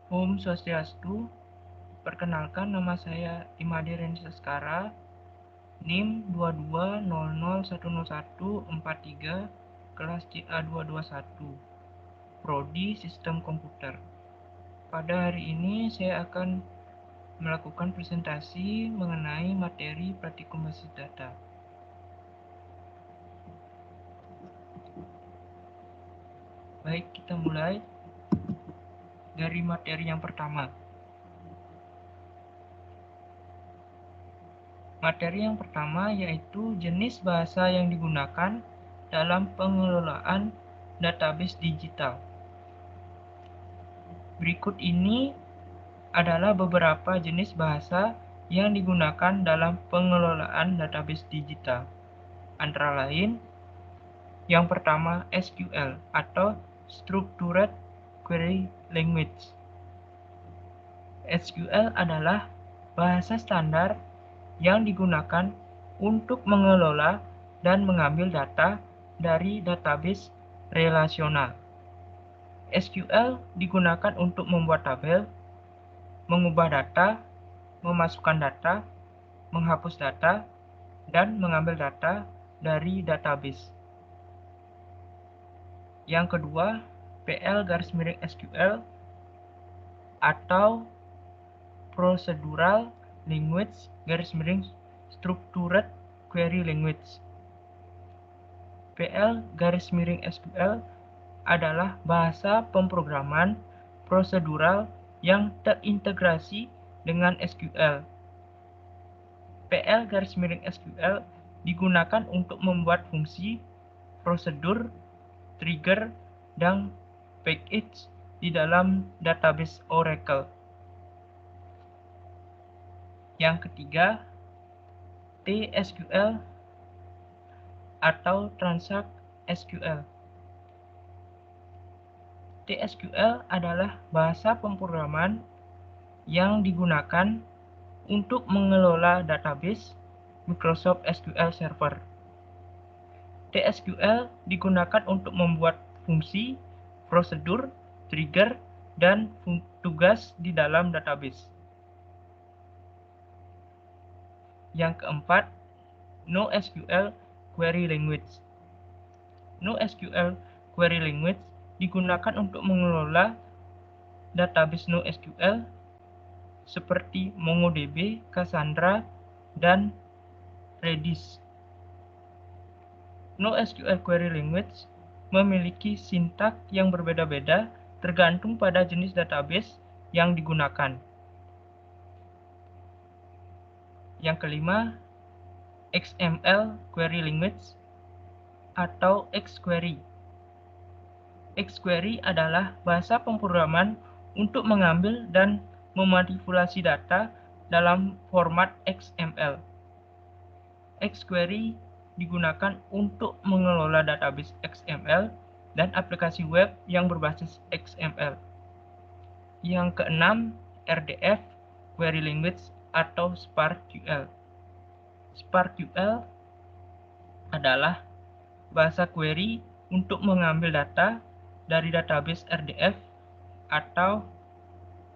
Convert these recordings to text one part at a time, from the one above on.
Om Swastiastu. Perkenalkan, nama saya Imade Reni Saskara, NIM 2200100143, kelas CA221, Prodi Sistem Komputer. Pada hari ini saya akan melakukan presentasi mengenai materi praktikum basis data. Baik, kita mulai dari materi yang pertama. Materi yang pertama yaitu jenis bahasa yang digunakan dalam pengelolaan database digital. Berikut ini adalah beberapa jenis bahasa yang digunakan dalam pengelolaan database digital. Antara lain, yang pertama SQL atau Structured Query Language. SQL adalah bahasa standar yang digunakan untuk mengelola dan mengambil data dari database relasional. SQL digunakan untuk membuat tabel, mengubah data, memasukkan data, menghapus data, dan mengambil data dari database. Yang kedua, PL_SQL atau Procedural Language_Structured Query Language. PL_SQL adalah bahasa pemrograman prosedural yang terintegrasi dengan SQL. PL_SQL digunakan untuk membuat fungsi, prosedur, trigger, dan package di dalam database Oracle. Yang ketiga, TSQL atau Transact SQL. TSQL adalah bahasa pemrograman yang digunakan untuk mengelola database Microsoft SQL Server. TSQL digunakan untuk membuat fungsi, prosedur, trigger, dan tugas di dalam database. Yang keempat, NoSQL Query Language. NoSQL Query Language digunakan untuk mengelola database NoSQL seperti MongoDB, Cassandra, dan Redis. NoSQL Query Language memiliki sintak yang berbeda-beda tergantung pada jenis database yang digunakan. Yang kelima, XML Query Language atau XQuery. XQuery adalah bahasa pemrograman untuk mengambil dan memanipulasi data dalam format XML. XQuery digunakan untuk mengelola database XML dan aplikasi web yang berbasis XML. Yang keenam, RDF Query Language atau SparkQL. SparkQL adalah bahasa query untuk mengambil data dari database RDF atau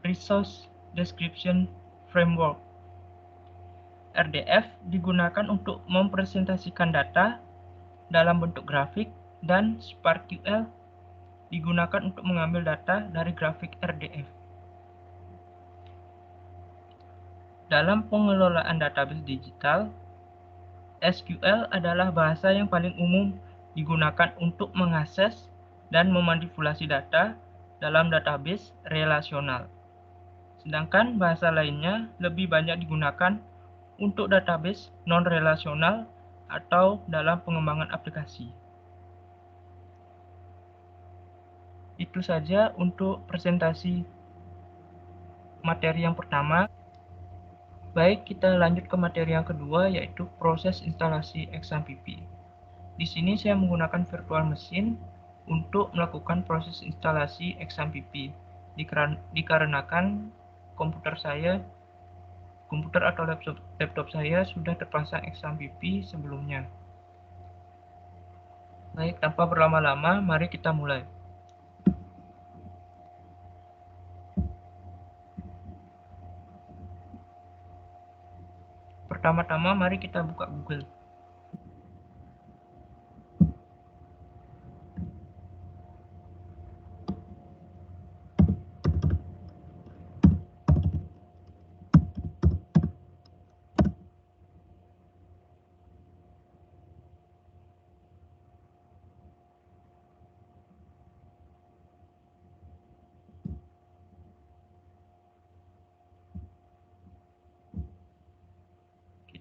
Resource Description Framework. RDF digunakan untuk mempresentasikan data dalam bentuk grafik, dan SparkQL digunakan untuk mengambil data dari grafik RDF. Dalam pengelolaan database digital, SQL adalah bahasa yang paling umum digunakan untuk mengakses dan memanipulasi data dalam database relasional. Sedangkan bahasa lainnya lebih banyak digunakan untuk database non-relasional atau dalam pengembangan aplikasi. Itu saja untuk presentasi materi yang pertama. Baik, kita lanjut ke materi yang kedua, yaitu proses instalasi XAMPP. Di sini saya menggunakan virtual machine untuk melakukan proses instalasi XAMPP, dikarenakan komputer atau laptop saya sudah terpasang XAMPP sebelumnya. Baik, tanpa berlama-lama, mari kita mulai. Pertama-tama mari kita buka Google.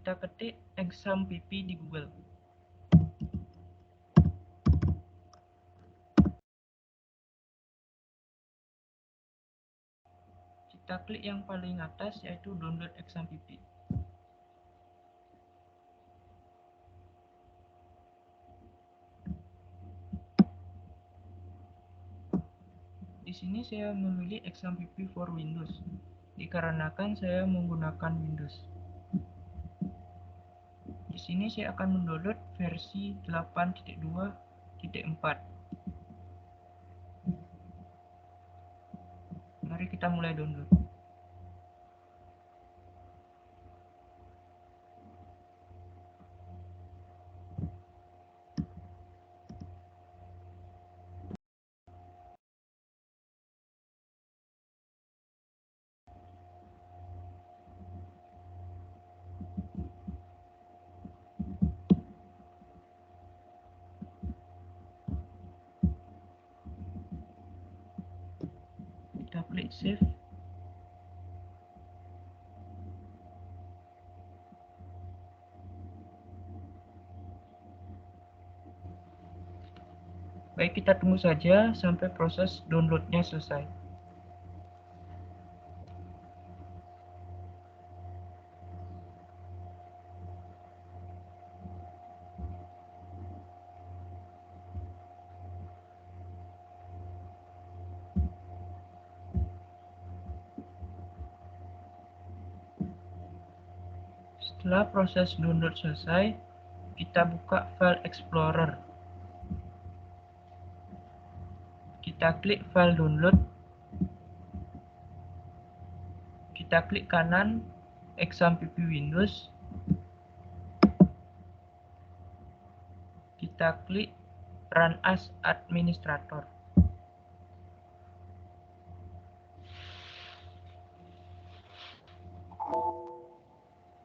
Kita ketik exam PP di Google. Kita klik yang paling atas yaitu download exam PP. Di sini saya memilih exam PP for Windows dikarenakan saya menggunakan Windows. Di sini saya akan mendownload versi 8.2.4. Mari kita mulai download. Kita klik save. Baik, kita tunggu saja sampai proses downloadnya selesai. Setelah proses download selesai, kita buka File Explorer. Kita klik file download. Kita klik kanan exam PP Windows. Kita klik Run as Administrator.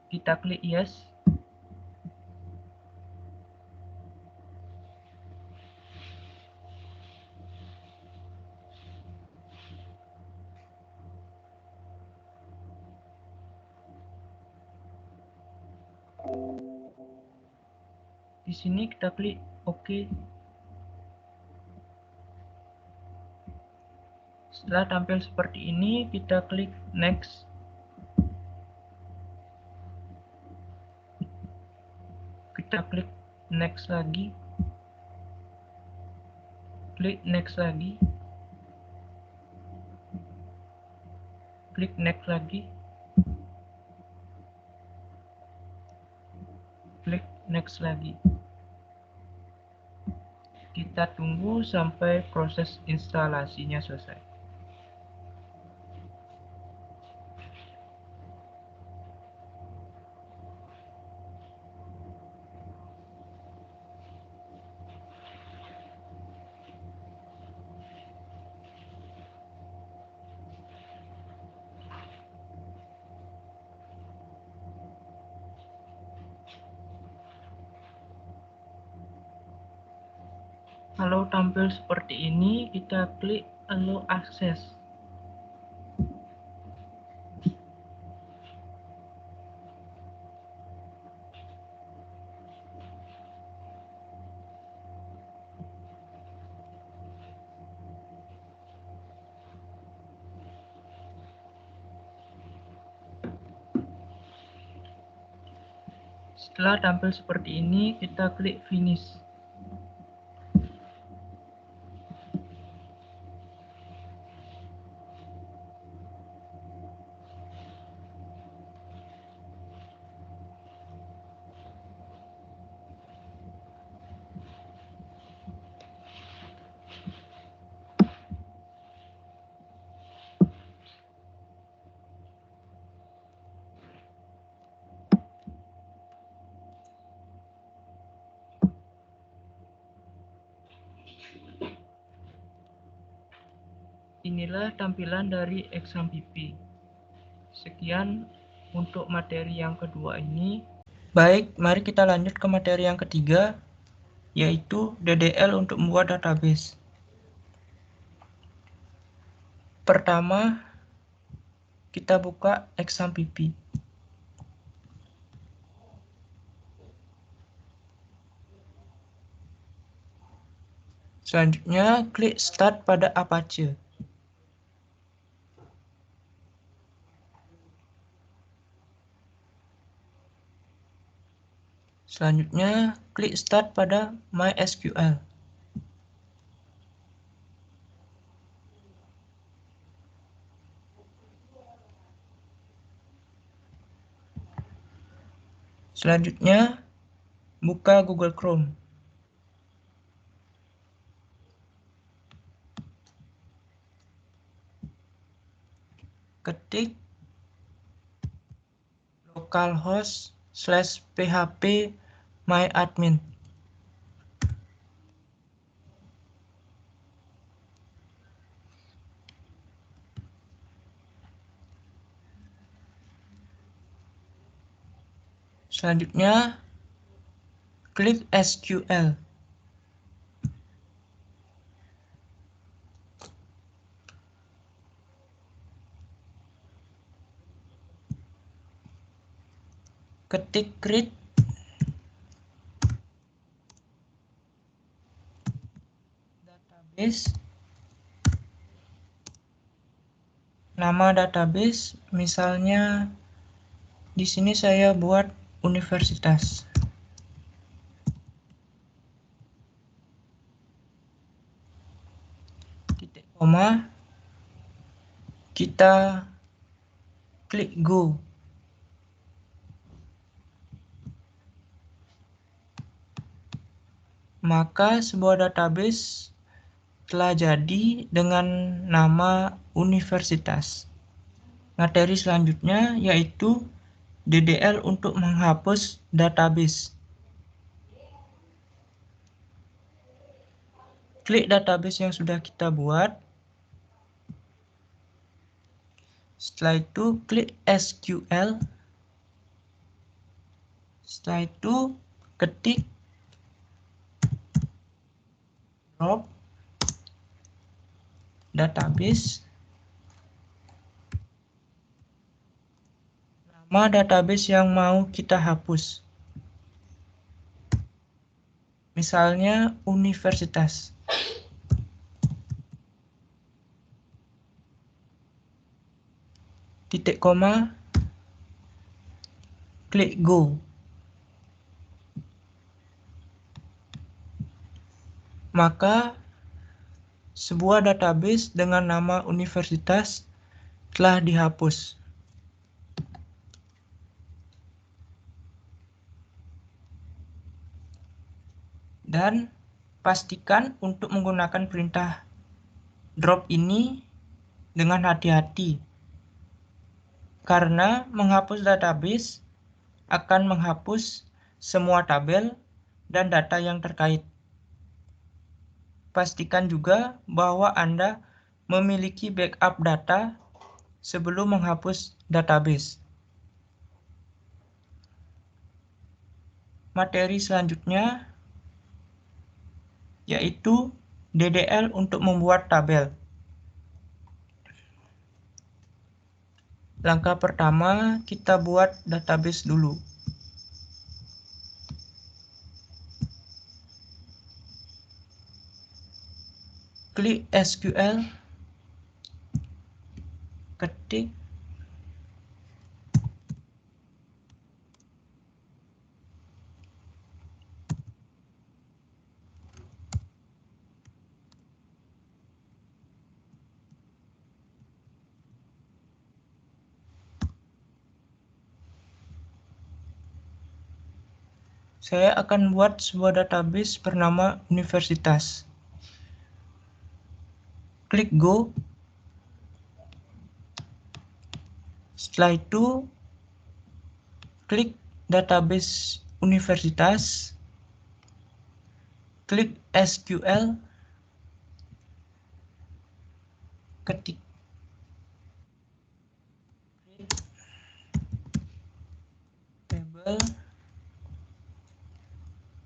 Kita klik Yes. Di sini kita klik OK. Setelah tampil seperti ini, kita klik Next. Kita klik Next lagi. Klik Next lagi. Klik Next lagi. Klik Next lagi. Kita tunggu sampai proses instalasinya selesai. Kalau tampil seperti ini, kita klik Allow Access. Setelah tampil seperti ini, kita klik Finish. Inilah tampilan dari XAMPP. Sekian untuk materi yang kedua ini. Baik, mari kita lanjut ke materi yang ketiga, yaitu DDL untuk membuat database. Pertama, kita buka XAMPP. Selanjutnya, klik Start pada Apache. Selanjutnya, klik Start pada MySQL. Selanjutnya, buka Google Chrome. Ketik localhost/php myadmin. Selanjutnya, klik SQL. Ketik create database. Nama database, misalnya di sini saya buat universitas. Titik koma, kita klik go. Maka sebuah database telah jadi dengan nama universitas. Materi selanjutnya yaitu DDL untuk menghapus database. Klik database yang sudah kita buat. Setelah itu klik SQL. Setelah itu ketik drop database. Nama database yang mau kita hapus. Misalnya universitas. Titik koma, klik go. Maka sebuah database dengan nama universitas telah dihapus. Dan pastikan untuk menggunakan perintah drop ini dengan hati-hati. Karena menghapus database akan menghapus semua tabel dan data yang terkait. Pastikan juga bahwa Anda memiliki backup data sebelum menghapus database. Materi selanjutnya yaitu DDL untuk membuat tabel. Langkah pertama, kita buat database dulu. Klik SQL, ketik saya akan buat sebuah database bernama universitas. Klik go. Setelah itu, klik database universitas. Klik SQL. ketik table,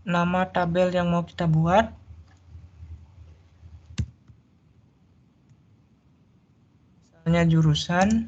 nama tabel yang mau kita buat, misalnya jurusan,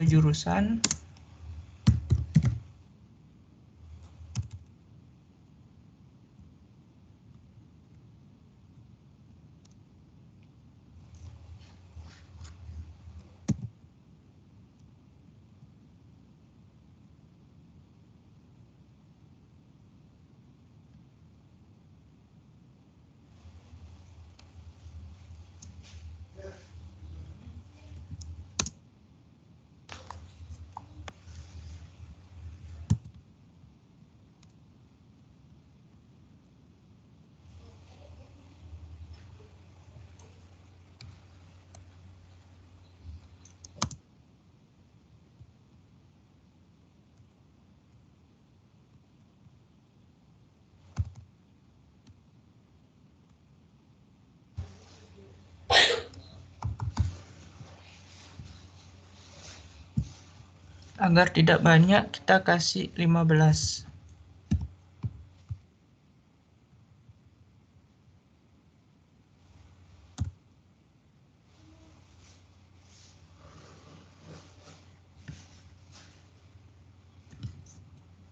jurusan, agar tidak banyak kita kasih 15.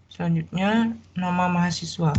Selanjutnya nama mahasiswa.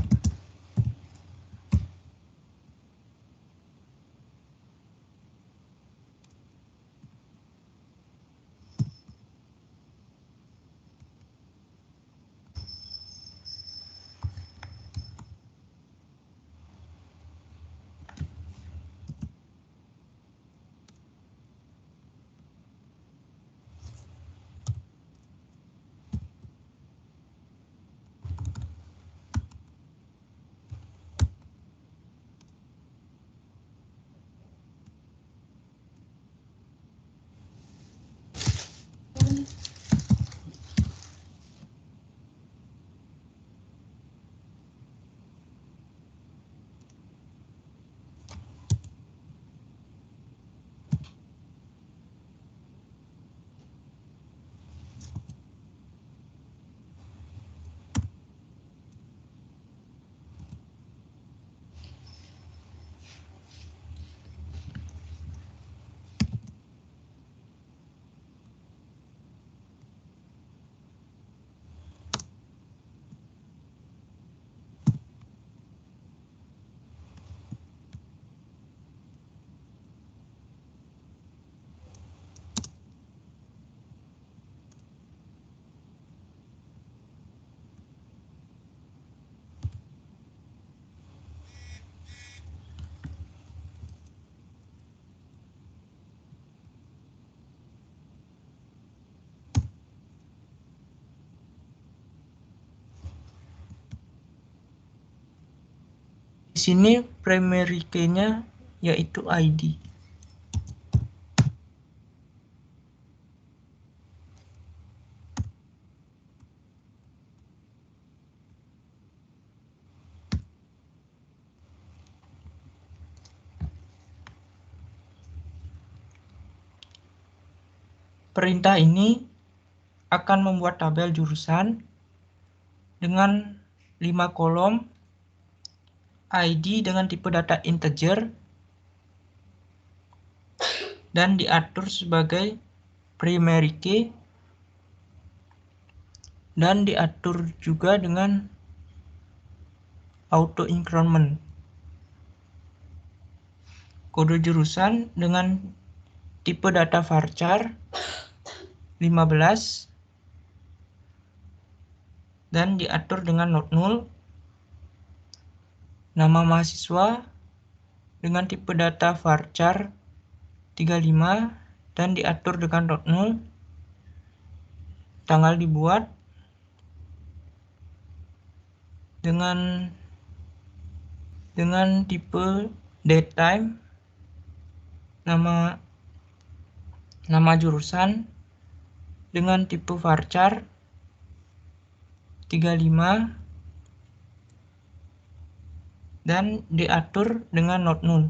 Di sini primary key-nya yaitu ID. Perintah ini akan membuat tabel jurusan dengan 5 kolom, ID dengan tipe data integer, dan diatur sebagai primary key, dan diatur juga dengan auto increment. Kode jurusan dengan tipe data varchar 15 dan diatur dengan not null. Nama mahasiswa dengan tipe data varchar 35 dan diatur dengan not null. Tanggal dibuat dengan tipe datetime, nama jurusan dengan tipe varchar 35 dan diatur dengan not null.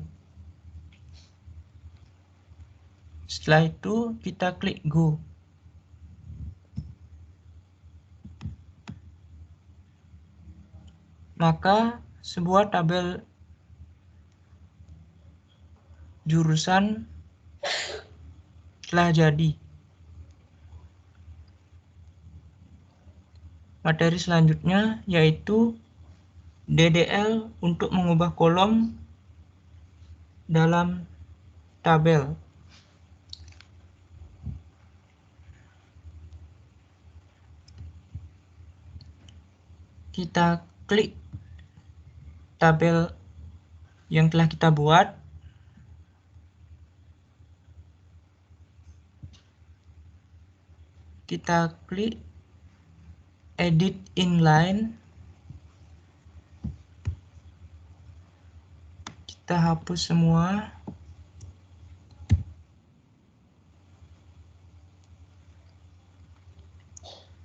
Setelah itu kita klik go. Maka sebuah tabel jurusan telah jadi. Materi selanjutnya yaitu DDL untuk mengubah kolom dalam tabel. Kita klik tabel yang telah kita buat. Kita klik edit inline. Kita hapus semua.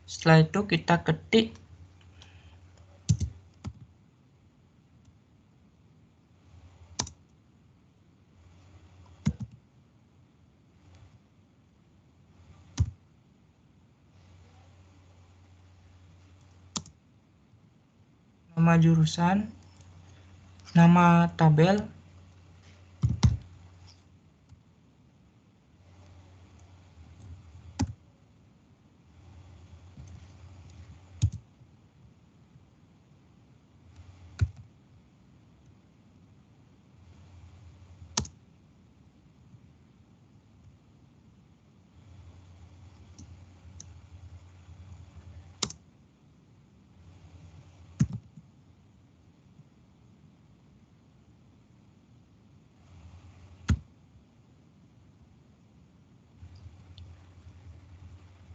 Setelah itu kita ketik nama jurusan, nama tabel,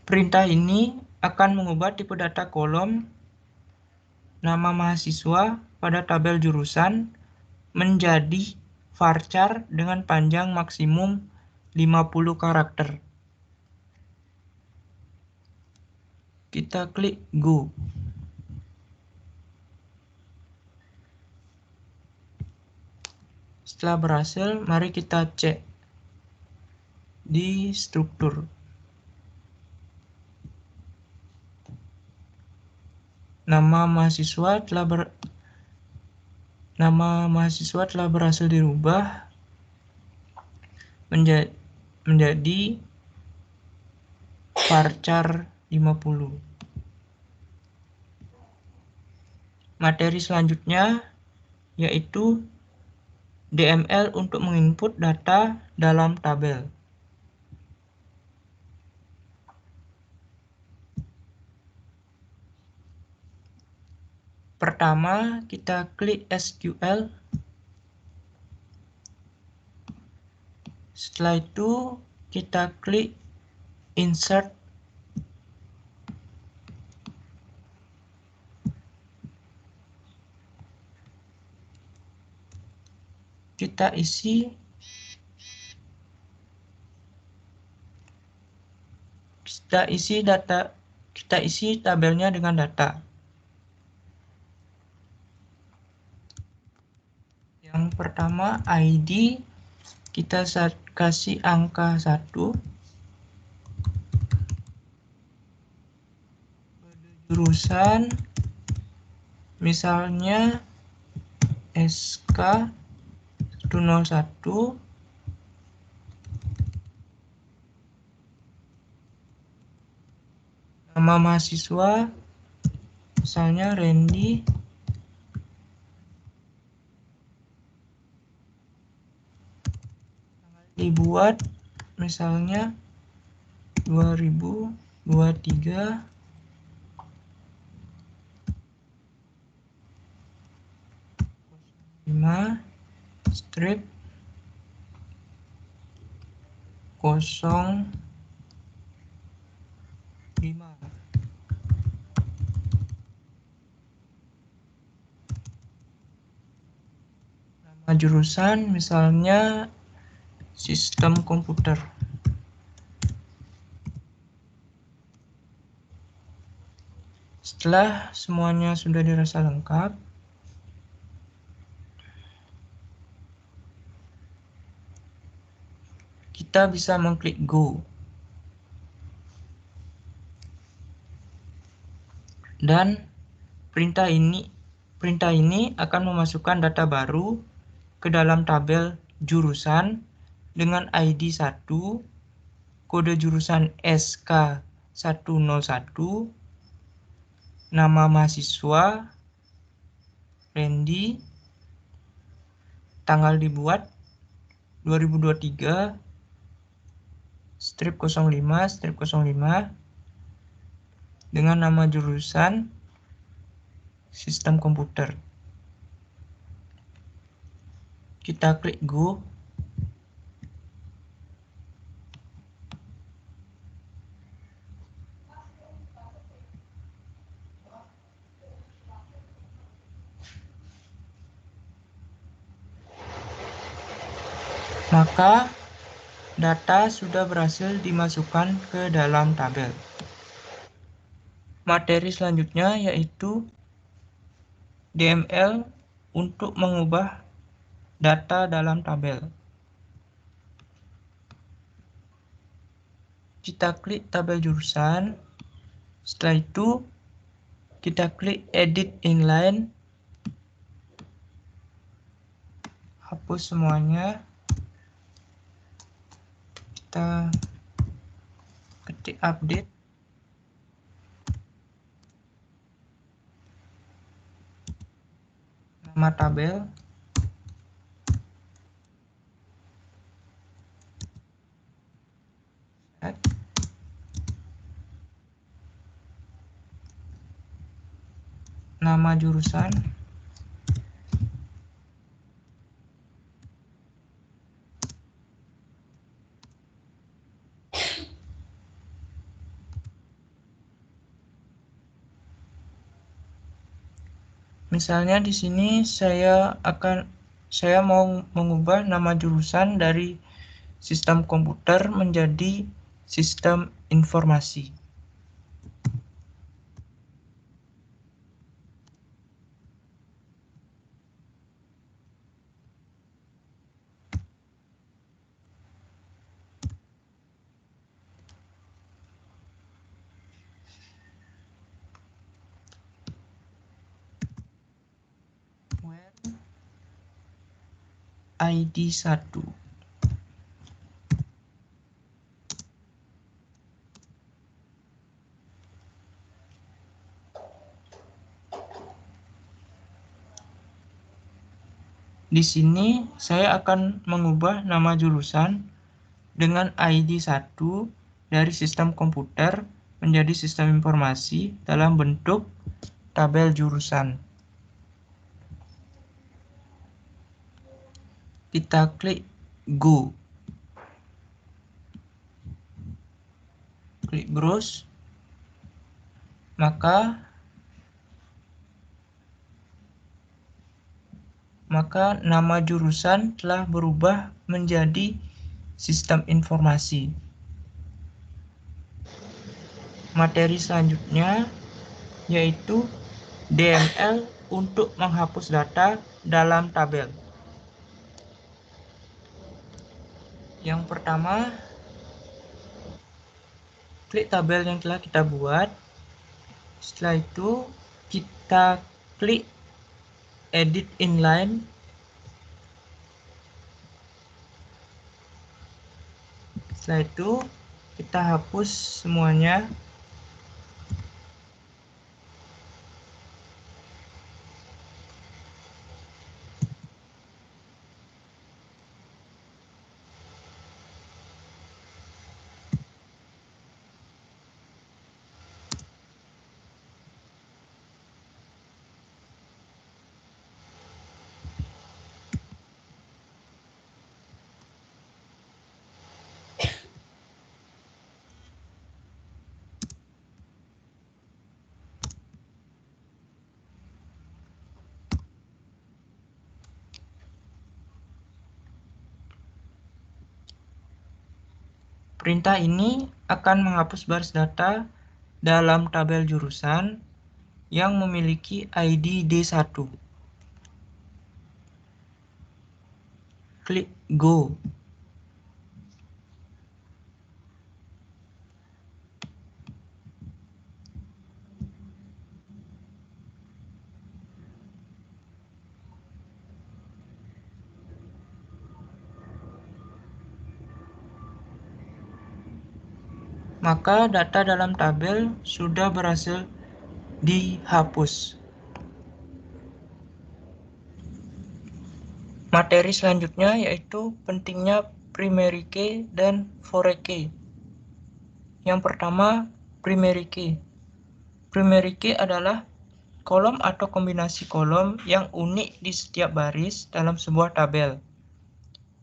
perintah ini akan mengubah tipe data kolom nama mahasiswa pada tabel jurusan menjadi varchar dengan panjang maksimum 50 karakter. Kita klik go. Setelah berhasil, mari kita cek di struktur. Nama mahasiswa telah berhasil dirubah menjadi varchar 50. Materi selanjutnya yaitu DML untuk menginput data dalam tabel. Pertama, kita klik SQL. Setelah itu, kita klik Insert. Kita isi tabelnya dengan data. Yang pertama ID, kita kasih angka 1. Jurusan misalnya SK 101. Nama mahasiswa misalnya Randy. Dibuat misalnya 2023. Strip Nama jurusan misalnya sistem komputer. Setelah semuanya sudah dirasa lengkap, kita bisa mengklik Go. Dan perintah ini akan memasukkan data baru ke dalam tabel jurusan dengan ID 1, kode jurusan SK101, nama mahasiswa, Randy, tanggal dibuat 2023, strip 05, strip 05, dengan nama jurusan sistem komputer. Kita klik Go. Maka data sudah berhasil dimasukkan ke dalam tabel. Materi selanjutnya yaitu DML untuk mengubah data dalam tabel. Kita klik tabel jurusan. Setelah itu kita klik Edit Inline. Hapus semuanya. Kita ketik update. Nama tabel. Nama jurusan. Misalnya di sini saya mau mengubah nama jurusan dari sistem komputer menjadi sistem informasi. ID 1. Di sini saya akan mengubah nama jurusan dengan ID 1 dari sistem komputer menjadi sistem informasi dalam bentuk tabel jurusan. Kita klik Go. Klik Browse. Maka nama jurusan telah berubah menjadi sistem informasi. Materi selanjutnya yaitu DML untuk menghapus data dalam tabel. Yang pertama, klik tabel yang telah kita buat. Setelah itu kita klik Edit Inline. Setelah itu kita hapus semuanya. Perintah ini akan menghapus baris data dalam tabel jurusan yang memiliki ID D1. Klik Go. Maka data dalam tabel sudah berhasil dihapus. Materi selanjutnya yaitu pentingnya primary key dan foreign key. Yang pertama, primary key. Primary key adalah kolom atau kombinasi kolom yang unik di setiap baris dalam sebuah tabel.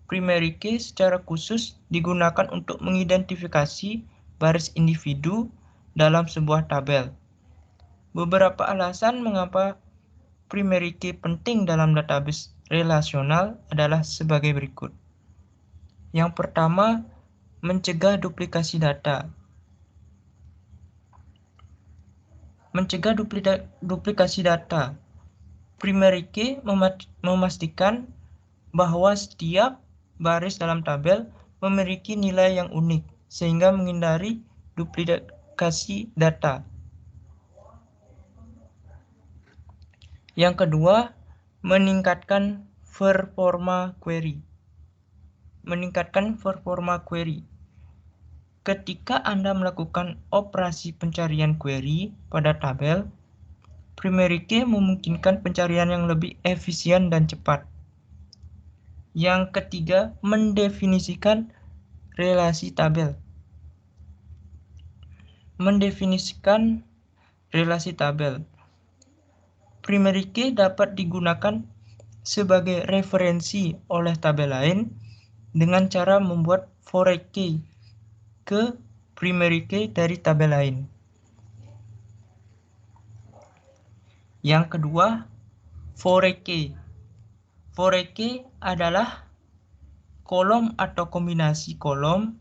Primary key secara khusus digunakan untuk mengidentifikasi baris individu dalam sebuah tabel. Beberapa alasan mengapa primary key penting dalam database relasional adalah sebagai berikut. Yang pertama, mencegah duplikasi data. Mencegah duplikasi data. Primary key memastikan bahwa setiap baris dalam tabel memiliki nilai yang unik, sehingga menghindari duplikasi data. Yang kedua, meningkatkan performa query. Meningkatkan performa query. Ketika Anda melakukan operasi pencarian query pada tabel, primary key memungkinkan pencarian yang lebih efisien dan cepat. Yang ketiga, mendefinisikan relasi tabel. Mendefinisikan relasi tabel. Primary key dapat digunakan sebagai referensi oleh tabel lain dengan cara membuat foreign key ke primary key dari tabel lain. Yang kedua, foreign key. Foreign key adalah kolom atau kombinasi kolom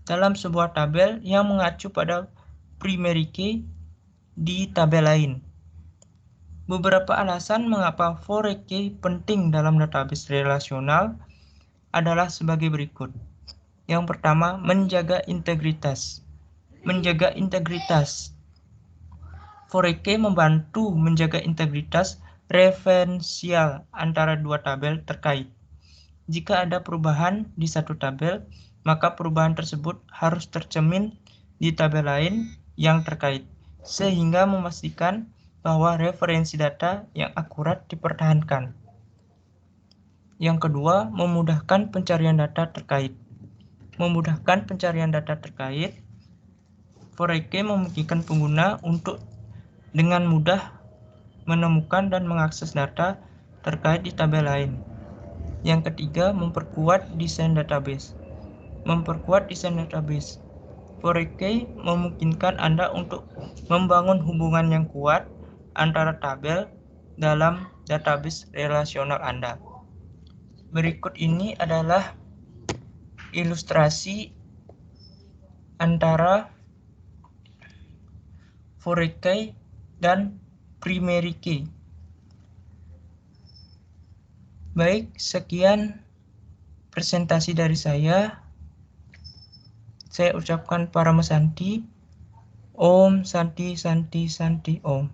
dalam sebuah tabel yang mengacu pada primary key di tabel lain. Beberapa alasan mengapa foreign key penting dalam database relasional adalah sebagai berikut. Yang pertama, menjaga integritas. Menjaga integritas. Foreign key membantu menjaga integritas referensial antara dua tabel terkait. Jika ada perubahan di satu tabel, maka perubahan tersebut harus tercermin di tabel lain yang terkait, sehingga memastikan bahwa referensi data yang akurat dipertahankan. Yang kedua, memudahkan pencarian data terkait. Memudahkan pencarian data terkait, foreign key memungkinkan pengguna untuk dengan mudah menemukan dan mengakses data terkait di tabel lain. Yang ketiga, memperkuat desain database. Memperkuat desain database. Foreign key memungkinkan Anda untuk membangun hubungan yang kuat antara tabel dalam database relasional Anda. Berikut ini adalah ilustrasi antara foreign key dan primary key. Baik, sekian presentasi dari saya. Saya ucapkan Parama Santi. Om Santi Santi Santi Om.